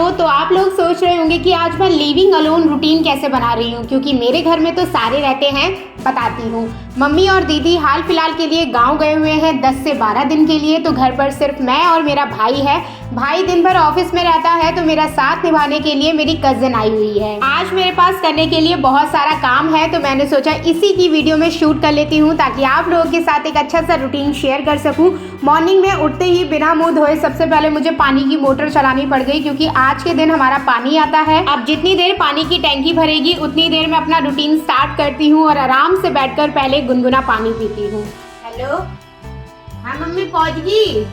Hello. तो आप लोग सोच रहे होंगे कि आज मैं लिविंग अलोन रूटीन कैसे बना रही हूँ, क्योंकि मेरे घर में तो सारे रहते हैं। बताती हूँ। मम्मी और दीदी हाल फिलहाल के लिए गांव गए हुए हैं 10 से 12 दिन के लिए, तो घर पर सिर्फ मैं और मेरा भाई है। भाई दिन भर ऑफिस में रहता है, तो मेरा साथ निभाने के लिए मेरी कजिन आई हुई है। आज मेरे पास करने के लिए बहुत सारा काम है, तो मैंने सोचा इसी की वीडियो में शूट कर लेती हूँ ताकि आप लोगों के साथ एक अच्छा सा रूटीन शेयर कर सकूँ। मॉर्निंग में उठते ही बिना मुंह धोए सबसे पहले मुझे पानी की मोटर चलानी पड़ गई, क्योंकि आज के दिन हमारा पानी आता है। अब जितनी देर पानी की टैंकी भरेगी उतनी देर में अपना रूटीन स्टार्ट करती हूँ और आराम से बैठकर पहले गुनगुना पानी पीती हूँ। हेलो, हाँ मम्मी पहुँच गई।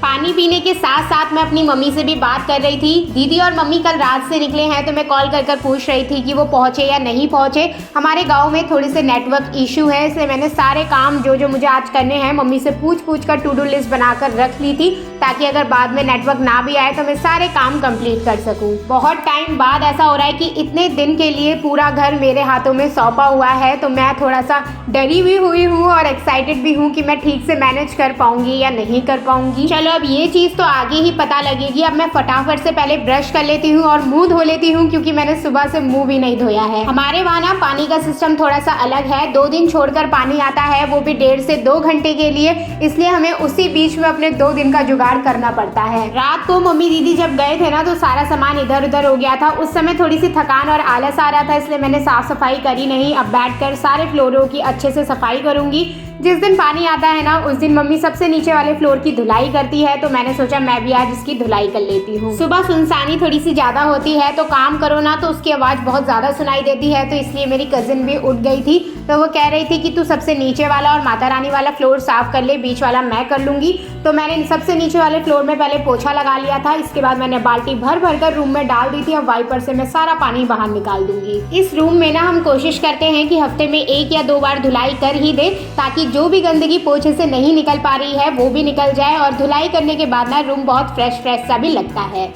पानी पीने के साथ साथ मैं अपनी मम्मी से भी बात कर रही थी। दीदी और मम्मी कल रात से निकले हैं, तो मैं कॉल कर पूछ रही थी कि वो पहुंचे या नहीं पहुंचे। हमारे गांव में थोड़ी से नेटवर्क इशू है, इसलिए मैंने सारे काम जो मुझे आज करने हैं मम्मी से पूछ कर टू डू लिस्ट बनाकर रख ली थी, ताकि अगर बाद में नेटवर्क ना भी आए तो मैं सारे काम कंप्लीट कर सकूं। बहुत टाइम बाद ऐसा हो रहा है कि इतने दिन के लिए पूरा घर मेरे हाथों में सौंपा हुआ है, तो मैं थोड़ा सा डरी भी हुई हूँ और एक्साइटेड भी हूँ कि मैं ठीक से मैनेज कर पाऊंगी या नहीं कर पाऊंगी। चलो अब ये चीज़ तो आगे ही पता लगेगी। अब मैं फटाफट से पहले ब्रश कर लेती हूँ और मुंह धो लेती हूँ, क्योंकि मैंने सुबह से मुंह भी नहीं धोया है। हमारे वहाँ ना पानी का सिस्टम थोड़ा सा अलग है। 2 दिन छोड़कर पानी आता है, वो भी 1.5 से 2 घंटे के लिए, इसलिए हमें उसी बीच में अपने 2 दिन का जुगाड़ करना पड़ता है। रात को मम्मी दीदी जब गए थे ना, तो सारा सामान इधर उधर हो गया था। उस समय थोड़ी सी थकान और आलस आ रहा था, इसलिए मैंने साफ सफाई करी नहीं। अब बैठकर सारे फ्लोरों की अच्छे से सफाई करूंगी। जिस दिन पानी आता है ना, उस दिन मम्मी सबसे नीचे वाले फ्लोर की धुलाई करती है, तो मैंने सोचा मैं भी आज इसकी धुलाई कर लेती हूँ। सुबह सुनसानी थोड़ी सी ज्यादा होती है, तो काम करो ना तो उसकी आवाज बहुत ज्यादा सुनाई देती है, तो इसलिए मेरी कजिन भी उठ गई थी। तो वो कह रही थी कि तू सबसे नीचे वाला और माता रानी वाला फ्लोर साफ कर ले, बीच वाला मैं कर लूंगी। तो मैंने सबसे नीचे वाले फ्लोर में पहले पोछा लगा लिया था। इसके बाद मैंने बाल्टी भर कर रूम में डाल दी थी। अब वाइपर से मैं सारा पानी बाहर निकाल दूंगी। इस रूम में ना हम कोशिश करते हैं कि हफ्ते में 1 या 2 बार धुलाई कर ही दे, ताकि जो भी गंदगी पोछे से नहीं निकल पा रही है वो भी निकल जाए, और धुलाई करने के बाद ना रूम बहुत फ्रेश सा भी लगता है।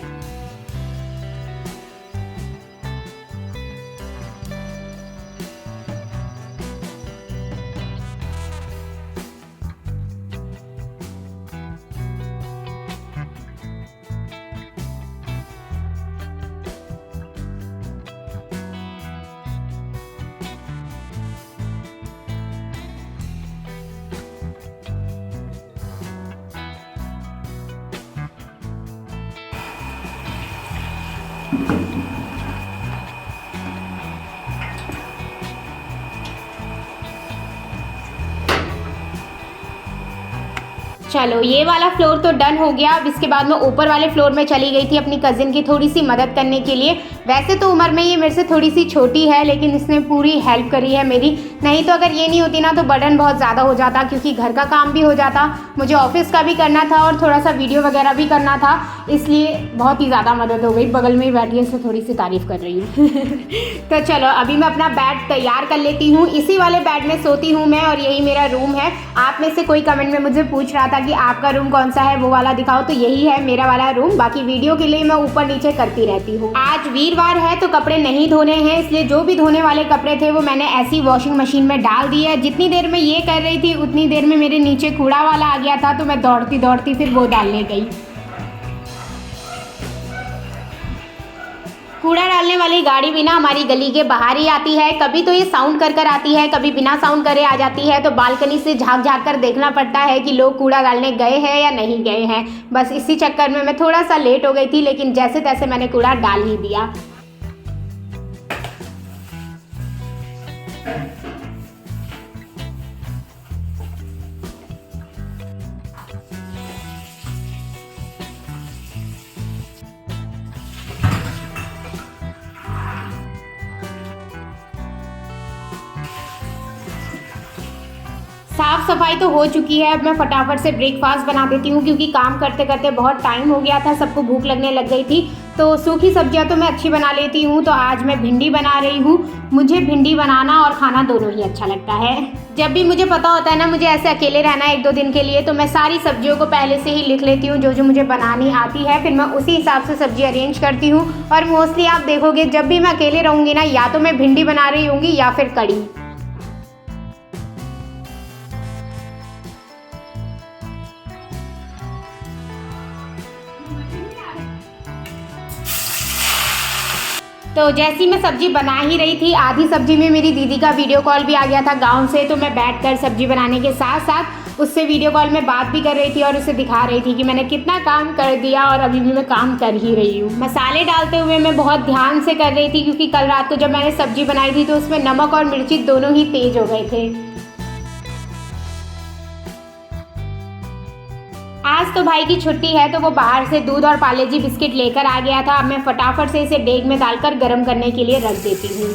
चलो ये वाला फ्लोर तो डन हो गया। अब इसके बाद मैं ऊपर वाले फ्लोर में चली गई थी अपनी कजिन की थोड़ी सी मदद करने के लिए। वैसे तो उम्र में ये मेरे से थोड़ी सी छोटी है, लेकिन इसने पूरी हेल्प करी है मेरी। नहीं तो अगर ये नहीं होती ना तो बर्डन बहुत ज़्यादा हो जाता, क्योंकि घर का काम भी हो जाता, मुझे ऑफिस का भी करना था और थोड़ा सा वीडियो वगैरह भी करना था, इसलिए बहुत ही ज़्यादा मदद हो गई। बगल में ही बैठी है, इससे थोड़ी सी तारीफ कर रही हूँ। तो चलो अभी मैं अपना बेड तैयार कर लेती हूँ। इसी वाले बेड में सोती हूँ मैं, और यही मेरा रूम है। आप में से कोई कमेंट में मुझे पूछ रहा था कि आपका रूम कौन सा है, वो वाला दिखाओ, तो यही है मेरा वाला रूम। बाकी वीडियो के लिए मैं ऊपर नीचे करती रहती हूँ। आज वीरवार है तो कपड़े नहीं धोने हैं, इसलिए जो भी धोने वाले कपड़े थे वो मैंने ऐसी वॉशिंग मशीन में डाल दिए। जितनी देर में ये कर रही थी उतनी देर में मेरे नीचे कूड़ा वाला आ गया था, तो मैं दौड़ती दौड़ती फिर वो डालने गई। कूड़ा डालने वाली गाड़ी भी ना हमारी गली के बाहर ही आती है। कभी तो ये साउंड कर आती है, कभी बिना साउंड करे आ जाती है, तो बालकनी से झाँक कर देखना पड़ता है कि लोग कूड़ा डालने गए हैं या नहीं गए हैं। बस इसी चक्कर में मैं थोड़ा सा लेट हो गई थी, लेकिन जैसे तैसे मैंने कूड़ा डाल ही दिया। साफ सफाई तो हो चुकी है। अब मैं फटाफट से ब्रेकफास्ट बना देती हूँ, क्योंकि काम करते करते बहुत टाइम हो गया था, सबको भूख लगने लग गई थी। तो सूखी सब्जियाँ तो मैं अच्छी बना लेती हूँ, तो आज मैं भिंडी बना रही हूँ। मुझे भिंडी बनाना और खाना दोनों ही अच्छा लगता है। जब भी मुझे पता होता है ना मुझे ऐसे अकेले रहना है 1-2 दिन के लिए, तो मैं सारी सब्जियों को पहले से ही लिख लेती हूँ जो मुझे बनानी आती है। फिर मैं उसी हिसाब से सब्जी अरेंज करती हूँ। और मोस्टली आप देखोगे जब भी मैं अकेले रहूँगी ना, या तो मैं भिंडी बना रही होंगी या फिर कड़ी। तो जैसी मैं सब्जी बना ही रही थी, आधी सब्जी में मेरी दीदी का वीडियो कॉल भी आ गया था गांव से। तो मैं बैठकर सब्जी बनाने के साथ साथ उससे वीडियो कॉल में बात भी कर रही थी और उसे दिखा रही थी कि मैंने कितना काम कर दिया और अभी भी मैं काम कर ही रही हूँ। मसाले डालते हुए मैं बहुत ध्यान से कर रही थी क्योंकि कल रात को जब मैंने सब्जी बनाई थी तो उसमें नमक और मिर्ची दोनों ही तेज हो गए थे। आज तो भाई की छुट्टी है तो वो बाहर से दूध और पार्ले जी बिस्किट लेकर आ गया था। अब मैं फटाफट से इसे डेग में डालकर गर्म करने के लिए रख देती हूँ।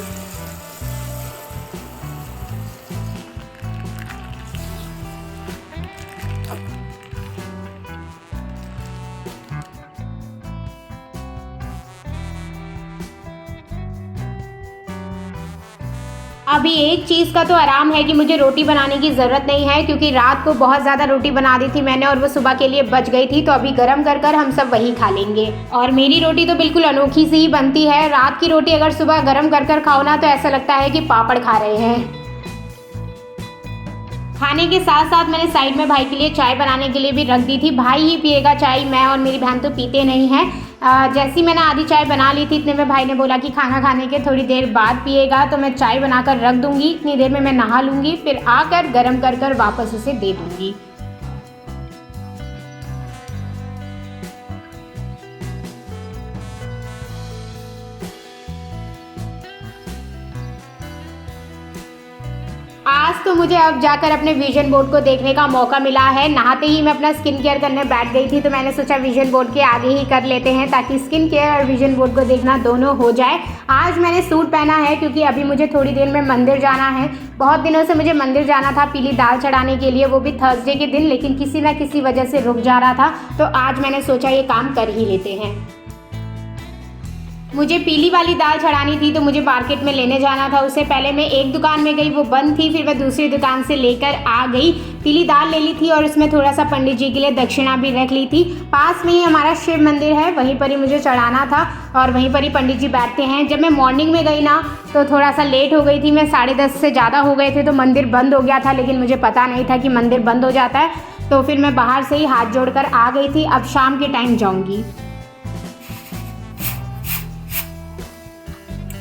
अभी एक चीज़ का तो आराम है कि मुझे रोटी बनाने की ज़रूरत नहीं है क्योंकि रात को बहुत ज़्यादा रोटी बना दी थी मैंने और वो सुबह के लिए बच गई थी। तो अभी गरम कर कर हम सब वही खा लेंगे। और मेरी रोटी तो बिल्कुल अनोखी सी ही बनती है। रात की रोटी अगर सुबह गरम कर कर खाओ ना तो ऐसा लगता है कि पापड़ खा रहे हैं। खाने के साथ साथ मैंने साइड में भाई के लिए चाय बनाने के लिए भी रख दी थी। भाई ही पिएगा चाय, मैं और मेरी बहन तो पीते नहीं हैं। जैसी मैंने आधी चाय बना ली थी इतने में भाई ने बोला कि खाना खाने के थोड़ी देर बाद पिएगा। तो मैं चाय बनाकर रख दूंगी, इतनी देर में मैं नहा लूँगी, फिर आकर गर्म कर कर वापस उसे दे दूँगी। आज तो मुझे अब जाकर अपने विजन बोर्ड को देखने का मौका मिला है। नहाते ही मैं अपना स्किन केयर करने बैठ गई थी तो मैंने सोचा विजन बोर्ड के आगे ही कर लेते हैं ताकि स्किन केयर और विजन बोर्ड को देखना दोनों हो जाए। आज मैंने सूट पहना है क्योंकि अभी मुझे थोड़ी देर में मंदिर जाना है। बहुत दिनों से मुझे मंदिर जाना था पीली दाल चढ़ाने के लिए, वो भी थर्सडे के दिन, लेकिन किसी न किसी वजह से रुक जा रहा था। तो आज मैंने सोचा ये काम कर ही लेते हैं। मुझे पीली वाली दाल चढ़ानी थी तो मुझे मार्केट में लेने जाना था। उससे पहले मैं एक दुकान में गई, वो बंद थी, फिर मैं दूसरी दुकान से लेकर आ गई। पीली दाल ले ली थी और उसमें थोड़ा सा पंडित जी के लिए दक्षिणा भी रख ली थी। पास में ही हमारा शिव मंदिर है, वहीं पर ही मुझे चढ़ाना था और वहीं पर ही पंडित जी बैठते हैं। जब मैं मॉर्निंग में गई ना तो थोड़ा सा लेट हो गई थी, मैं 10:30 से ज़्यादा हो गए थे तो मंदिर बंद हो गया था, लेकिन मुझे पता नहीं था कि मंदिर बंद हो जाता है। तो फिर मैं बाहर से ही हाथ जोड़कर आ गई थी। अब शाम के टाइम जाऊँगी।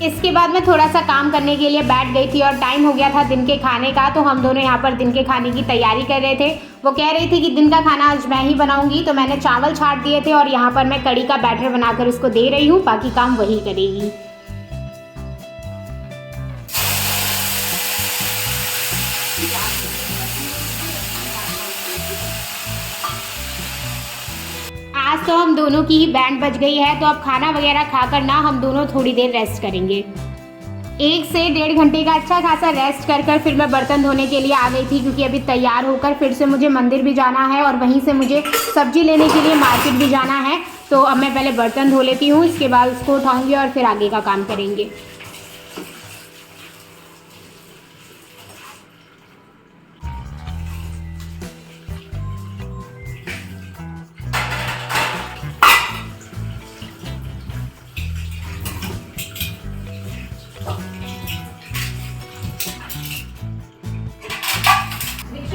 इसके बाद मैं थोड़ा सा काम करने के लिए बैठ गई थी और टाइम हो गया था दिन के खाने का। तो हम दोनों यहाँ पर दिन के खाने की तैयारी कर रहे थे। वो कह रही थी कि दिन का खाना आज मैं ही बनाऊंगी, तो मैंने चावल छाट दिए थे और यहाँ पर मैं कड़ी का बैटर बनाकर उसको दे रही हूँ, बाकी काम वही करेगी। आज तो हम दोनों की ही बैंड बज गई है, तो अब खाना वगैरह खाकर ना हम दोनों थोड़ी देर रेस्ट करेंगे। 1 से 1.5 घंटे का अच्छा खासा रेस्ट कर कर फिर मैं बर्तन धोने के लिए आ गई थी क्योंकि अभी तैयार होकर फिर से मुझे मंदिर भी जाना है और वहीं से मुझे सब्जी लेने के लिए मार्केट भी जाना है। तो अब मैं पहले बर्तन धो लेती हूँ, इसके बाद उसको उठाऊँगी और फिर आगे का काम करेंगे।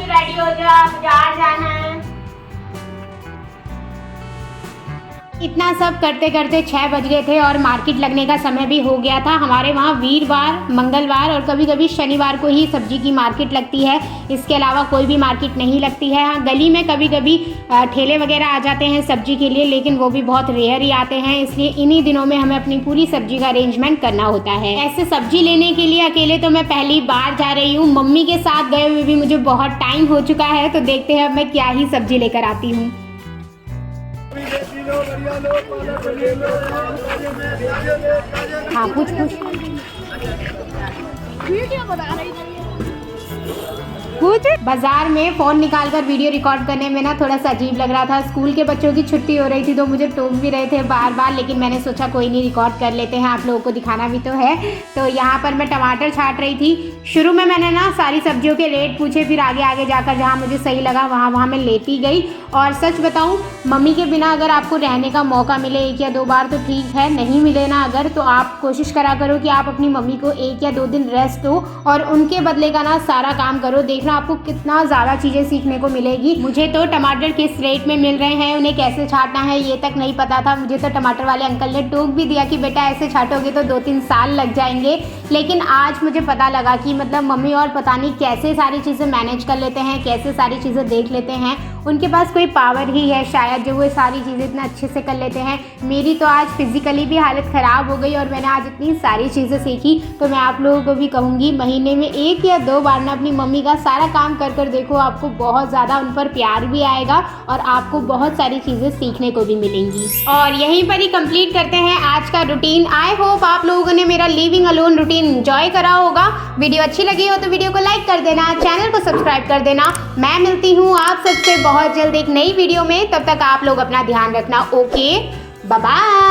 रेडी हो जाओ, बाजार जाना है। इतना सब करते करते 6 बज गए थे और मार्केट लगने का समय भी हो गया था। हमारे वहाँ वीरवार, मंगलवार और कभी कभी शनिवार को ही सब्जी की मार्केट लगती है, इसके अलावा कोई भी मार्केट नहीं लगती है। हाँ, गली में कभी कभी ठेले वगैरह आ जाते हैं सब्जी के लिए, लेकिन वो भी बहुत रेयर ही आते हैं, इसलिए इन्हीं दिनों में हमें अपनी पूरी सब्जी का अरेंजमेंट करना होता है। ऐसे सब्जी लेने के लिए अकेले तो मैं पहली बार जा रही हूँ, मम्मी के साथ गए हुए भी मुझे बहुत टाइम हो चुका है। तो देखते हैं अब मैं क्या ही सब्जी लेकर आती हूँ। हाँ, पूछ बाजार में फ़ोन निकालकर वीडियो रिकॉर्ड करने में ना थोड़ा सा अजीब लग रहा था। स्कूल के बच्चों की छुट्टी हो रही थी तो मुझे टोक भी रहे थे बार बार, लेकिन मैंने सोचा कोई नहीं, रिकॉर्ड कर लेते हैं, आप लोगों को दिखाना भी तो है। तो यहाँ पर मैं टमाटर छाट रही थी। शुरू में मैंने ना सारी सब्जियों के रेट पूछे, फिर आगे आगे जाकर जहाँ मुझे सही लगा वहाँ मैं लेती गई। और सच बताऊँ, मम्मी के बिना अगर आपको रहने का मौका मिले 1 या 2 बार तो ठीक है, नहीं मिले ना अगर, तो आप कोशिश करा करो कि आप अपनी मम्मी को 1 या 2 दिन रेस्ट दो और उनके बदले का ना सारा काम करो। देखना आपको कितना ज़्यादा चीज़ें सीखने को मिलेगी। मुझे तो टमाटर किस रेट में मिल रहे हैं, उन्हें कैसे छांटना है ये तक नहीं पता था। मुझे तो टमाटर वाले अंकल ने टोक भी दिया कि बेटा ऐसे छांटोगे तो 2-3 साल लग जाएंगे। लेकिन आज मुझे पता लगा कि मतलब मम्मी और पता नहीं कैसे सारी चीज़ें मैनेज कर लेते हैं, कैसे सारी चीज़ें देख लेते हैं। उनके पास कोई पावर ही है शायद, जो वो सारी चीज़ें इतना अच्छे से कर लेते हैं। मेरी तो आज फिज़िकली भी हालत ख़राब हो गई और मैंने आज इतनी सारी चीज़ें सीखी। तो मैं आप लोगों को भी कहूँगी महीने में 1 या 2 बार ना अपनी मम्मी का सारा काम कर कर देखो, आपको बहुत ज़्यादा उन पर प्यार भी आएगा और आपको बहुत सारी चीज़ें सीखने को भी मिलेंगी। और यहीं पर ही कंप्लीट करते हैं आज का रूटीन। आई होप आप लोगों ने मेरा लिविंग अलोन रूटीन एंजॉय करा होगा। वीडियो अच्छी लगी हो तो वीडियो को लाइक कर देना, चैनल को सब्सक्राइब कर देना। मैं मिलती हूँ आप सबसे बहुत जल्द एक नई वीडियो में, तब तक आप लोग अपना ध्यान रखना। Okay, bye bye.